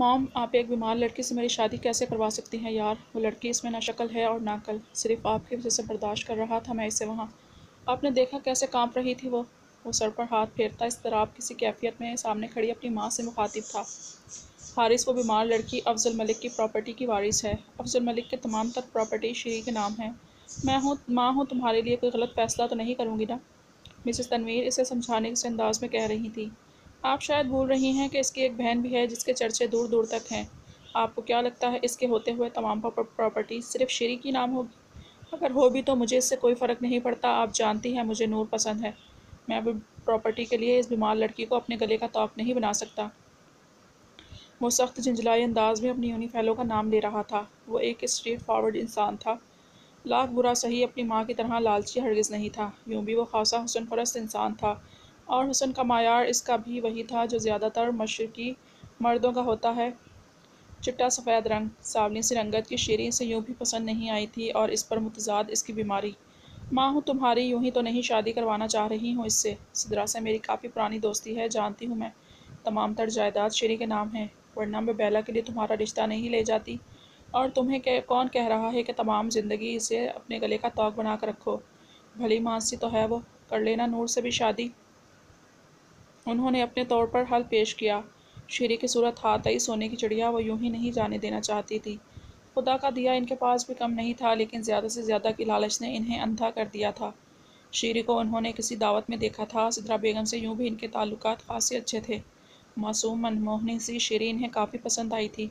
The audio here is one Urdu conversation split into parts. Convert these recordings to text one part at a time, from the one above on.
مام، آپ ایک بیمار لڑکی سے میری شادی کیسے کروا سکتی ہیں یار؟ وہ لڑکی اس میں نہ شکل ہے اور نہ عقل، صرف آپ کی وجہ سے برداشت کر رہا تھا میں اسے وہاں۔ آپ نے دیکھا کیسے کانپ رہی تھی وہ سر پر ہاتھ پھیرتا اضطراب کسی کیفیت میں سامنے کھڑی اپنی ماں سے مخاطب تھا۔ حارث، وہ بیمار لڑکی افضل ملک کی پراپرٹی کی وارث ہے۔ افضل ملک کے تمام تر پراپرٹی شیری کے نام ہے۔ میں ماں ہوں، تمہارے لیے کوئی غلط فیصلہ تو نہیں کروں گی نا؟ مسز تنویر اسے سمجھانے کے انداز میں کہہ رہی تھی۔ آپ شاید بھول رہی ہیں کہ اس کی ایک بہن بھی ہے جس کے چرچے دور دور تک ہیں۔ آپ کو کیا لگتا ہے اس کے ہوتے ہوئے تمام پراپرٹی صرف شیری کی نام ہوگی؟ اگر ہو بھی تو مجھے اس سے کوئی فرق نہیں پڑتا، آپ جانتی ہیں مجھے نور پسند ہے۔ میں اب پراپرٹی کے لیے اس بیمار لڑکی کو اپنے گلے کا طوق نہیں بنا سکتا۔ وہ سخت جھنجھلائی انداز میں اپنی یونی فیلو کا نام لے رہا تھا۔ وہ ایک اسٹریٹ فارورڈ انسان تھا، لاکھ برا سہی اپنی ماں کی طرح لالچی ہرگز نہیں تھا۔ یوں بھی وہ خاصا حسن پرست انسان تھا، اور حسن کا معیار اس کا بھی وہی تھا جو زیادہ تر مشرقی مردوں کا ہوتا ہے، چٹا سفید رنگ۔ سانولی سی رنگت کی شیری اسے یوں بھی پسند نہیں آئی تھی، اور اس پر متضاد اس کی بیماری۔ ماں ہوں تمہاری، یوں ہی تو نہیں شادی کروانا چاہ رہی ہوں اس سے؟ سدرا سے میری کافی پرانی دوستی ہے، جانتی ہوں میں تمام تر جائیداد شیری کے نام ہے، ورنہ میں بیلا کے لیے تمہارا رشتہ نہیں لے جاتی۔ اور تمہیں کون کہہ رہا ہے کہ تمام زندگی اسے اپنے گلے کا طوق بنا کر رکھو؟ بھلی مانسی تو ہے وہ، کر لینا نور سے بھی شادی۔ انہوں نے اپنے طور پر حل پیش کیا۔ شیری کی صورت ہاتھ آئی سونے کی چڑیا، وہ یوں ہی نہیں جانے دینا چاہتی تھی۔ خدا کا دیا ان کے پاس بھی کم نہیں تھا، لیکن زیادہ سے زیادہ کی لالچ نے انہیں اندھا کر دیا تھا۔ شیری کو انہوں نے کسی دعوت میں دیکھا تھا۔ سدرا بیگم سے یوں بھی ان کے تعلقات خاصے اچھے تھے۔ معصوم منموہنی سی شیری انہیں کافی پسند آئی تھی۔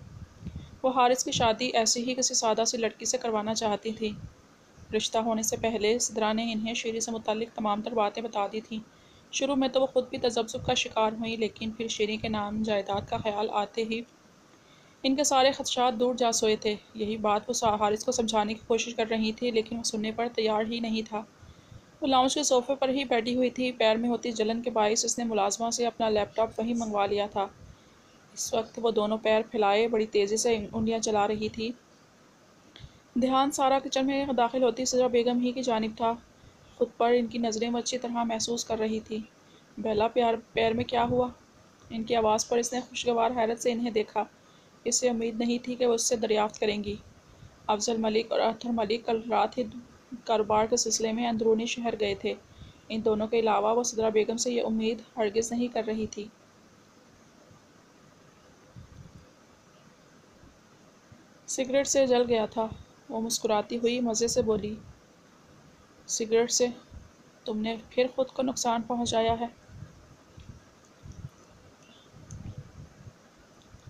وہ حارث کی شادی ایسی ہی کسی سادہ سی لڑکی سے کروانا چاہتی تھی۔ رشتہ ہونے سے پہلے سدرا نے انہیں شیری سے متعلق تمام تر باتیں بتا دی تھیں۔ شروع میں تو وہ خود بھی تذبذب کا شکار ہوئیں، لیکن پھر شیری کے نام جائیداد کا خیال آتے ہی ان کے سارے خدشات دور جا سوئے تھے۔ یہی بات وہ حارث کو سمجھانے کی کوشش کر رہی تھی، لیکن وہ سننے پر تیار ہی نہیں تھا۔ وہ لاؤنج کے صوفے پر ہی بیٹھی ہوئی تھی، پیر میں ہوتی جلن کے باعث اس نے ملازمہ سے اپنا لیپ ٹاپ وہیں منگوا لیا تھا۔ اس وقت وہ دونوں پیر پھیلائے بڑی تیزی سے انگلیاں چلا رہی تھی۔ دھیان سارا کچن میں داخل ہوتی سدرا بیگم ہی کی جانب تھا۔ خود پر ان کی نظریں وہ اچھی طرح محسوس کر رہی تھی۔ بیلا، پیر میں کیا ہوا؟ ان کی آواز پر اس نے خوشگوار حیرت سے انہیں دیکھا۔ اسے امید نہیں تھی کہ وہ اس سے دریافت کریں گی۔ افضل ملک اور اطہر ملک کل رات ہی کاروبار کے سلسلے میں اندرونی شہر گئے تھے۔ ان دونوں کے علاوہ وہ سدرا بیگم سے یہ امید ہرگز نہیں کر رہی تھی۔ سگریٹ سے جل گیا تھا، وہ مسکراتی ہوئی مزے سے بولی۔ سگریٹ سے؟ تم نے پھر خود کو نقصان پہنچایا ہے؟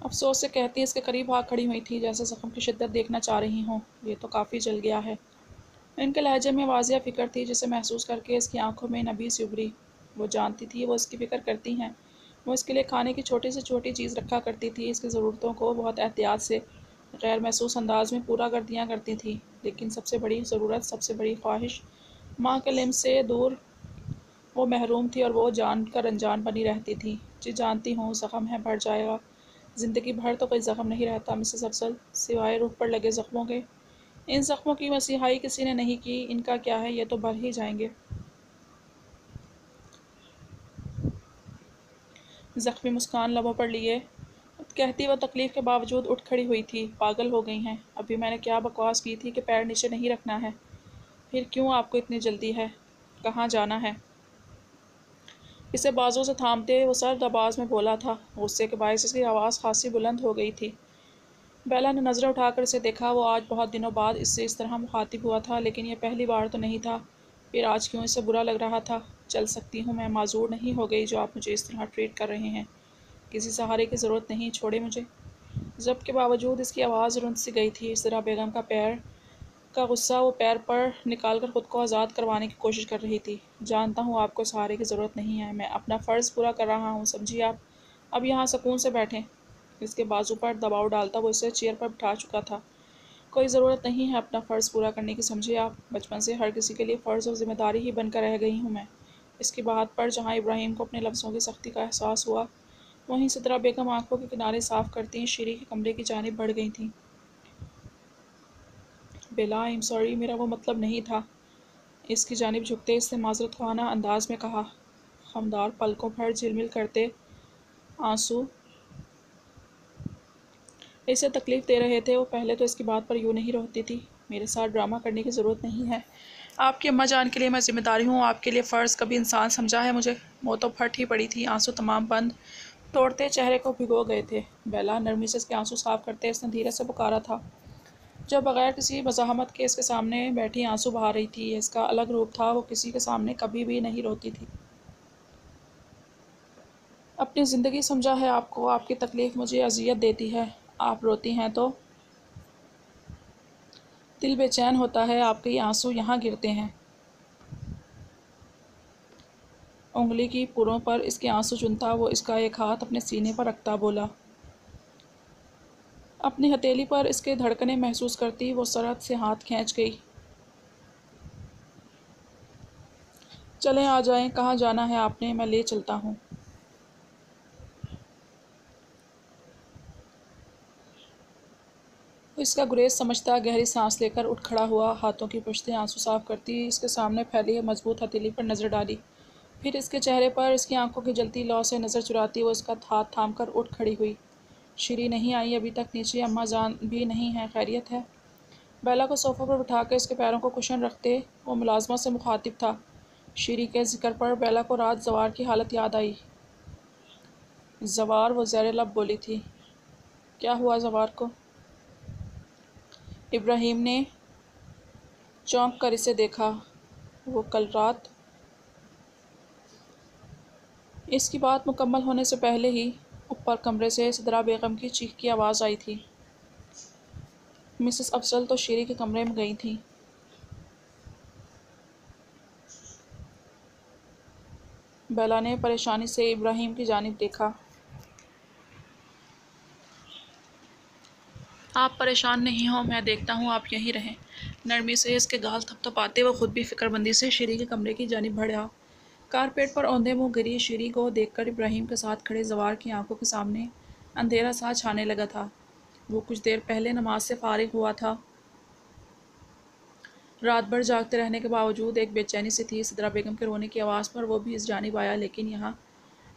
افسوس سے کہتی اس کے قریب آ کھڑی ہوئی تھی، جیسے زخم کی شدت دیکھنا چاہ رہی ہوں۔ یہ تو کافی جل گیا ہے۔ ان کے لہجے میں واضح فکر تھی، جسے محسوس کر کے اس کی آنکھوں میں نمی سی ابھری۔ وہ جانتی تھی وہ اس کی فکر کرتی ہیں۔ وہ اس کے لیے کھانے کی چھوٹی سے چھوٹی چیز رکھا کرتی تھی، اس کی ضرورتوں کو بہت احتیاط سے غیر محسوس انداز میں پورا کر دیا کرتی تھی، لیکن سب سے بڑی ضرورت، سب سے بڑی خواہش، ماں کے لمس سے دور وہ محروم تھی، اور وہ جان کر انجان بنی رہتی تھی۔ جی جانتی ہوں، زخم ہے، بڑھ جائے گا۔ زندگی بھر تو کوئی زخم نہیں رہتا مسز افضل، سوائے روح پر لگے زخموں کے۔ ان زخموں کی مسیحائی کسی نے نہیں کی، ان کا کیا ہے، یہ تو بھر ہی جائیں گے۔ زخمی مسکان لبوں پر لیے کہتی وہ تکلیف کے باوجود اٹھ کھڑی ہوئی تھی۔ پاگل ہو گئی ہیں؟ ابھی میں نے کیا بکواس کی تھی کہ پیر نیچے نہیں رکھنا ہے؟ پھر کیوں آپ کو اتنی جلدی ہے؟ کہاں جانا ہے؟ اسے بازو سے تھامتے وہ سرد آواز میں بولا تھا۔ غصے کے باعث اس کی آواز خاصی بلند ہو گئی تھی۔ بیلا نے نظریں اٹھا کر اسے دیکھا۔ وہ آج بہت دنوں بعد اس سے اس طرح مخاطب ہوا تھا، لیکن یہ پہلی بار تو نہیں تھا۔ پھر آج کیوں اسے برا لگ رہا تھا؟ چل سکتی ہوں میں، معذور نہیں ہو گئی جو آپ مجھے اس طرح ٹریٹ کر رہے ہیں؟ کسی سہارے کی ضرورت نہیں، چھوڑے مجھے۔ ضبط کے باوجود اس کی آواز رند سی گئی تھی۔ سدرا بیگم کا غصہ وہ پیر پر نکال کر خود کو آزاد کروانے کی کوشش کر رہی تھی۔ جانتا ہوں آپ کو سہارے کی ضرورت نہیں ہے، میں اپنا فرض پورا کر رہا ہوں، سمجھی آپ؟ اب یہاں سکون سے بیٹھیں۔ اس کے بازو پر دباؤ ڈالتا وہ اسے چیئر پر بٹھا چکا تھا۔ کوئی ضرورت نہیں ہے اپنا فرض پورا کرنے کی، سمجھے آپ؟ بچپن سے ہر کسی کے لیے فرض اور ذمہ داری ہی بن کر رہ گئی ہوں میں۔ اس کی بات پر جہاں ابراہیم کو اپنے لفظوں کی سختی کا احساس ہوا، وہیں سدرا بیگم آنکھوں کے کنارے صاف کرتی شیری کے کمرے کی جانب بڑھ گئی تھیں۔ بیلا، آئی ایم سوری، میرا وہ مطلب نہیں تھا۔ اس کی جانب جھکتے اس نے معذرت خواہانہ انداز میں کہا۔ خمدار پلکوں پر جھلمل کرتے آنسو اسے تکلیف دے رہے تھے، وہ پہلے تو اس کی بات پر یوں نہیں روتی تھی۔ میرے ساتھ ڈرامہ کرنے کی ضرورت نہیں ہے، آپ کی اماں جان کے لیے میں ذمہ داری ہوں، آپ کے لیے فرض کبھی انسان سمجھا ہے مجھے؟ وہ تو پھٹ ہی پڑی تھی، آنسو تمام بند توڑتے چہرے کو بھگو گئے تھے۔ بیلا نرمی سے اس کے آنسو صاف کرتے اس نے دھیرے سے پکارا تھا، جو بغیر کسی مزاحمت کے اس کے سامنے بیٹھی آنسو بہا رہی تھی۔ یہ اس کا الگ روپ تھا، وہ کسی کے سامنے کبھی بھی نہیں روتی تھی۔ اپنی زندگی سمجھا ہے آپ کو، آپ کی تکلیف مجھے اذیت دیتی ہے، آپ روتی ہیں تو دل بے چین ہوتا ہے، آپ کے یہ آنسو یہاں گرتے ہیں۔ انگلی کی پروں پر اس کے آنسو چنتا وہ اس کا ایک ہاتھ اپنے سینے پر رکھتا بولا۔ اپنی ہتھیلی پر اس کے دھڑکنیں محسوس کرتی وہ سرعت سے ہاتھ کھینچ گئی۔ چلیں آ جائیں، کہاں جانا ہے آپ نے؟ میں لے چلتا ہوں۔ وہ اس کا گریز سمجھتا گہری سانس لے کر اٹھ کھڑا ہوا، ہاتھوں کی پشتیں آنسو صاف کرتی اس کے سامنے پھیلی مضبوط ہتھیلی پر نظر ڈالی، پھر اس کے چہرے پر اس کی آنکھوں کی جلتی لو سے نظر چراتی وہ اس کا ہاتھ تھام کر اٹھ کھڑی ہوئی۔ شیری نہیں آئی ابھی تک نیچے؟ اماں جان بھی نہیں ہیں؟ خیریت ہے؟ بیلا کو صوفے پر بٹھا کے اس کے پیروں کو کشن رکھتے وہ ملازمہ سے مخاطب تھا۔ شیری کے ذکر پر بیلا کو رات زوار کی حالت یاد آئی۔ زوار؟ وہ زیر لب بولی تھی۔ کیا ہوا زوار کو؟ ابراہیم نے چونک کر اسے دیکھا۔ وہ کل رات اس کی بات مکمل ہونے سے پہلے ہی اوپر کمرے سے سدرا بیگم کی چیخ کی آواز آئی تھی۔ مسز افضل تو شیری کے کمرے میں گئی تھیں۔ بیلا نے پریشانی سے ابراہیم کی جانب دیکھا۔ آپ پریشان نہیں ہوں، میں دیکھتا ہوں، آپ یہیں رہیں۔ نرمی سے اس کے گال تھپ تھپاتے وہ خود بھی فکر مندی سے شیری کے کمرے کی جانب بڑھا۔ کارپیٹ پر اوندھے منہ گری شیری کو دیکھ کر ابراہیم کے ساتھ کھڑے زوار کی آنکھوں کے سامنے اندھیرا سا چھانے لگا تھا۔ وہ کچھ دیر پہلے نماز سے فارغ ہوا تھا۔ رات بھر جاگتے رہنے کے باوجود ایک بے چینی سی تھی سدرا بیگم کے رونے کی آواز پر۔ وہ بھی اس جانب آیا، لیکن یہاں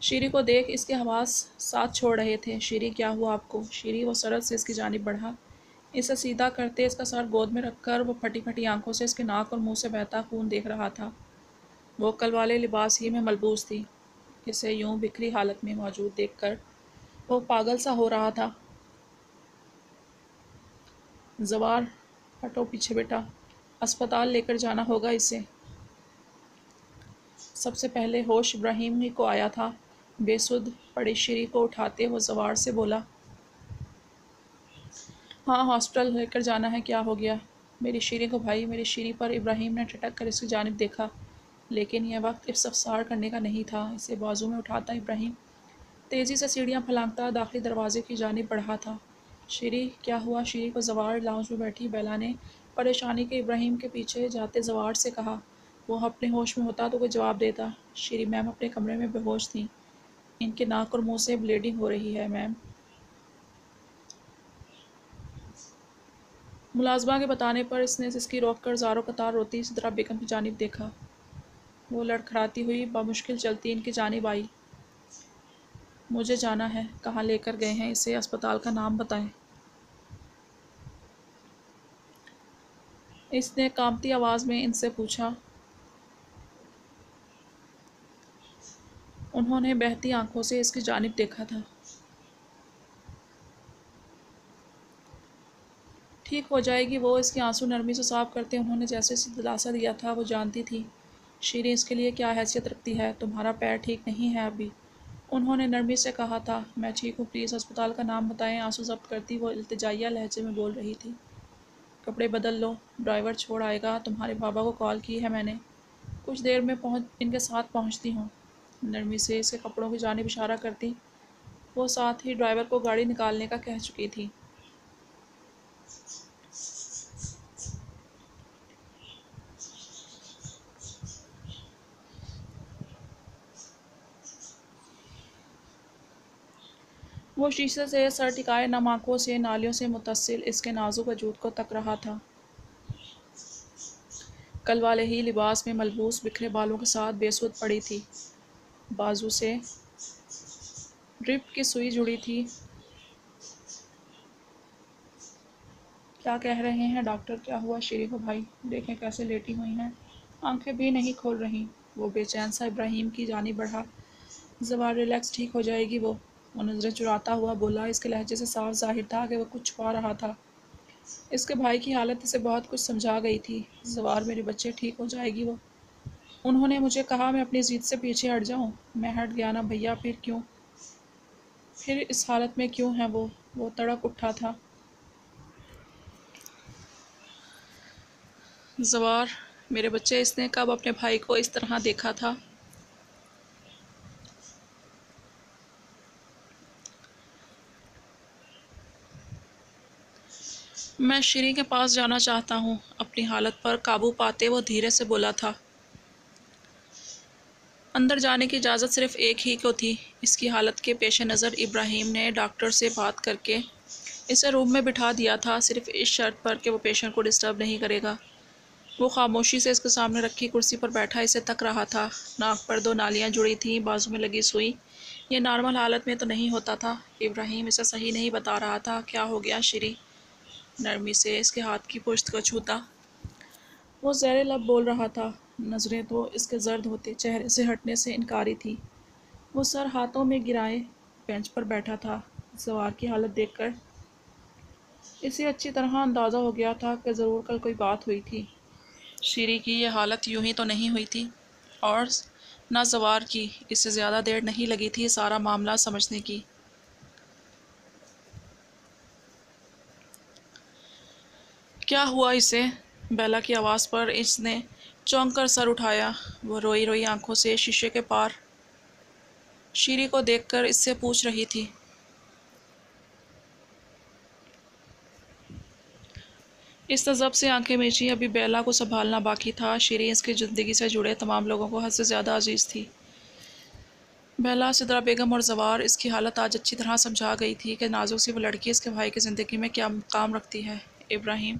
شیری کو دیکھ اس کے حواس ساتھ چھوڑ رہے تھے۔ شیری کیا ہوا آپ کو؟ شیری؟ وہ سرعت سے اس کی جانب بڑھا، اسے سیدھا کرتے اس کا سر گود میں رکھ کر وہ پھٹی پھٹی آنکھوں سے اس کے ناک اور منہ سے بہتا خون دیکھ رہا تھا۔ وہ کل والے لباس ہی میں ملبوس تھی، اسے یوں بکھری حالت میں موجود دیکھ کر وہ پاگل سا ہو رہا تھا۔ زوار ہٹو پیچھے بیٹا، اسپتال لے کر جانا ہوگا اسے۔ سب سے پہلے ہوش ابراہیم ہی کو آیا تھا۔ بے سدھ پڑی شیری کو اٹھاتے وہ زوار سے بولا۔ ہاں ہاسپٹل لے کر جانا ہے، کیا ہو گیا؟ میری شیری کو بھائی، میری شیری پر۔ ابراہیم نے ٹھٹک کر اس کی جانب دیکھا، لیکن یہ وقت استفسار کرنے کا نہیں تھا۔ اسے بازو میں اٹھاتا ابراہیم تیزی سے سیڑھیاں پھلانگتا داخلی دروازے کی جانب بڑھا تھا۔ شیری؟ کیا ہوا شیری کو؟ زوار لاؤنج میں بیٹھی بیلا نے پریشانی کے ابراہیم کے پیچھے جاتے زوار سے کہا۔ وہ اپنے ہوش میں ہوتا تو کوئی جواب دیتا۔ شیری میم اپنے کمرے میں بے ہوش تھیں، ان کے ناک اور منہ سے بلیڈنگ ہو رہی ہے میم۔ ملازمہ کے بتانے پر اس نے اس کی روک کر زاروں قطار روتی سدرا بیگم کی جانب دیکھا۔ وہ لڑکھڑاتی ہوئی بمشکل چلتی ان کی جانب آئی۔ مجھے جانا ہے۔ کہاں لے کر گئے ہیں اسے؟ اسپتال کا نام بتائیں۔ اس نے کانپتی آواز میں ان سے پوچھا۔ انہوں نے بہتی آنکھوں سے اس کی جانب دیکھا تھا۔ ٹھیک ہو جائے گی وہ، اس کے آنسو نرمی سے صاف کرتے انہوں نے جیسے دلاسا دیا تھا۔ وہ جانتی تھی شیری اس کے لیے کیا حیثیت رکھتی ہے۔ تمہارا پیر ٹھیک نہیں ہے ابھی، انہوں نے نرمی سے کہا تھا۔ میں ٹھیک ہوں، پلیز اسپتال کا نام بتائیں۔ آنسو ضبط کرتی وہ التجائیہ لہجے میں بول رہی تھی۔ کپڑے بدل لو، ڈرائیور چھوڑ آئے گا، تمہارے بابا کو کال کی ہے میں نے، کچھ دیر میں ان کے ساتھ پہنچتی ہوں۔ نرمی سے اس کے کپڑوں کی جانب اشارہ کرتی وہ ساتھ ہی ڈرائیور کو گاڑی نکالنے کا کہہ چکی تھی۔ وہ شیشے سے سر ٹکائے نم آنکھوں سے نالیوں سے متصل اس کے نازک وجود کو تک رہا تھا۔ کل والے ہی لباس میں ملبوس بکھرے بالوں کے ساتھ بے سدھ پڑی تھی، بازو سے ڈرپ کی سوئی جڑی تھی۔ کیا کہہ رہے ہیں ڈاکٹر؟ کیا ہوا شیری کو بھائی؟ دیکھیں کیسے لیٹی ہوئی ہیں، آنکھیں بھی نہیں کھول رہی۔ وہ بے چین سا ابراہیم کی جانب بڑھا۔ زوال ریلیکس، ٹھیک ہو جائے گی وہ نظریں چراتا ہوا بولا۔ اس کے لہجے سے صاف ظاہر تھا کہ وہ کچھ چھپا رہا تھا۔ اس کے بھائی کی حالت اسے بہت کچھ سمجھا گئی تھی۔ زوال میرے بچے، ٹھیک ہو جائے گی وہ۔ انہوں نے مجھے کہا میں اپنی ضد سے پیچھے ہٹ جاؤں۔ میں ہٹ گیا نا بھیا، پھر کیوں؟ پھر اس حالت میں کیوں ہے وہ تڑپ اٹھا تھا۔ زوار میرے بچے، اس نے کب اپنے بھائی کو اس طرح دیکھا تھا؟ میں شیری کے پاس جانا چاہتا ہوں۔ اپنی حالت پر قابو پاتے وہ دھیرے سے بولا تھا۔ اندر جانے کی اجازت صرف ایک ہی کو تھی۔ اس کی حالت کے پیش نظر ابراہیم نے ڈاکٹر سے بات کر کے اسے روم میں بٹھا دیا تھا، صرف اس شرط پر کہ وہ پیشنٹ کو ڈسٹرب نہیں کرے گا۔ وہ خاموشی سے اس کے سامنے رکھی کرسی پر بیٹھا اسے تک رہا تھا۔ ناک پر 2 نالیاں جڑی تھیں، بازو میں لگی سوئی۔ یہ نارمل حالت میں تو نہیں ہوتا تھا۔ ابراہیم اسے صحیح نہیں بتا رہا تھا۔ کیا ہو گیا شیری؟ نرمی سے اس کے ہاتھ کی پشت کو چھوتا وہ زیر لب بول رہا تھا۔ نظریں تو اس کے زرد ہوتے چہرے سے ہٹنے سے انکاری تھی۔ وہ سر ہاتھوں میں گرائے بینچ پر بیٹھا تھا۔ زوار کی حالت دیکھ کر اسے اچھی طرح اندازہ ہو گیا تھا کہ ضرور کل کوئی بات ہوئی تھی۔ شیری کی یہ حالت یوں ہی تو نہیں ہوئی تھی، اور نہ زوار کی۔ اسے زیادہ دیر نہیں لگی تھی سارا معاملہ سمجھنے کی۔ کیا ہوا اسے؟ بیلا کی آواز پر اس نے چونک کر سر اٹھایا۔ وہ روئی روئی آنکھوں سے شیشے کے پار شیری کو دیکھ کر اس سے پوچھ رہی تھی۔ اس نے ضبط سے آنکھیں میچی۔ ابھی بیلا کو سنبھالنا باقی تھا۔ شیری اس کی زندگی سے جڑے تمام لوگوں کو حد سے زیادہ عزیز تھی۔ بیلا، سدرا بیگم اور زوار اس کی حالت آج اچھی طرح سمجھا گئی تھی کہ نازک سی وہ لڑکی اس کے بھائی کی زندگی میں کیا مقام رکھتی ہے۔ ابراہیم!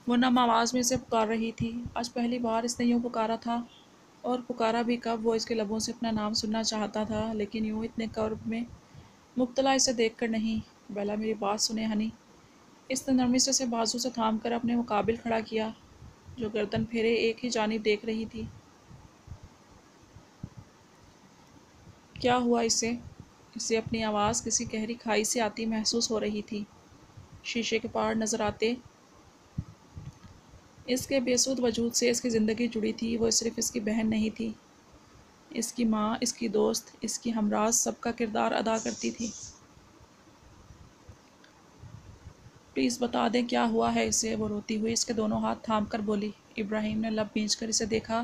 وہ نم آواز میں اسے پکار رہی تھی۔ آج پہلی بار اس نے یوں پکارا تھا، اور پکارا بھی کب؟ وہ اس کے لبوں سے اپنا نام سننا چاہتا تھا، لیکن یوں اتنے قرب میں مبتلا اسے دیکھ کر نہیں۔ بیلا، میری بات سنیں ہنی۔ اس نے نرمی سے اسے بازو سے تھام کر اپنے مقابل کھڑا کیا، جو گردن پھیرے ایک ہی جانب دیکھ رہی تھی۔ کیا ہوا اسے؟ اسے اپنی آواز کسی گہری کھائی سے آتی محسوس ہو رہی تھی۔ شیشے کے پار نظر آتے اس کے بے سود وجود سے اس کی زندگی جڑی تھی۔ وہ صرف اس کی بہن نہیں تھی، اس کی ماں، اس کی دوست، اس کی ہمراز، سب کا کردار ادا کرتی تھی۔ پلیز بتا دیں کیا ہوا ہے اسے؟ وہ روتی ہوئی اس کے دونوں ہاتھ تھام کر بولی۔ ابراہیم نے لب بھینچ کر اسے دیکھا۔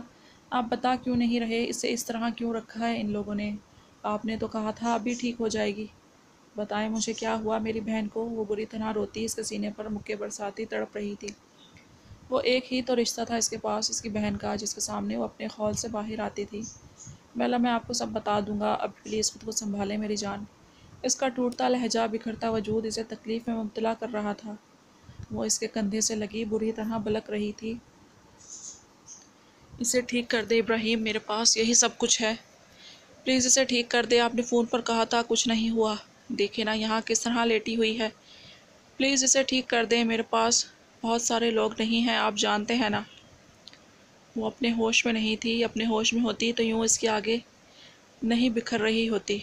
آپ بتا کیوں نہیں رہے؟ اسے اس طرح کیوں رکھا ہے ان لوگوں نے؟ آپ نے تو کہا تھا ابھی ٹھیک ہو جائے گی۔ بتائیں مجھے کیا ہوا میری بہن کو؟ وہ بری طرح روتی اس کے سینے پر مکے برساتی تڑپ رہی تھی۔ وہ ایک ہی تو رشتہ تھا اس کے پاس، اس کی بہن کا، جس کے سامنے وہ اپنے خول سے باہر آتی تھی۔ بیلا، میں آپ کو سب بتا دوں گا، اب پلیز خود کو سنبھالیں میری جان۔ اس کا ٹوٹتا لہجہ، بکھرتا وجود اسے تکلیف میں مبتلا کر رہا تھا۔ وہ اس کے کندھے سے لگی بری طرح بلک رہی تھی۔ اسے ٹھیک کر دے ابراہیم، میرے پاس یہی سب کچھ ہے۔ پلیز اسے ٹھیک کر دے۔ آپ نے فون پر کہا تھا کچھ نہیں ہوا، دیکھے نا یہاں کس طرح لیٹی ہوئی ہے۔ پلیز اسے ٹھیک کر دیں، میرے پاس بہت سارے لوگ نہیں ہیں، آپ جانتے ہیں نا۔ وہ اپنے ہوش میں نہیں تھی، اپنے ہوش میں ہوتی تو یوں اس کے آگے نہیں بکھر رہی ہوتی۔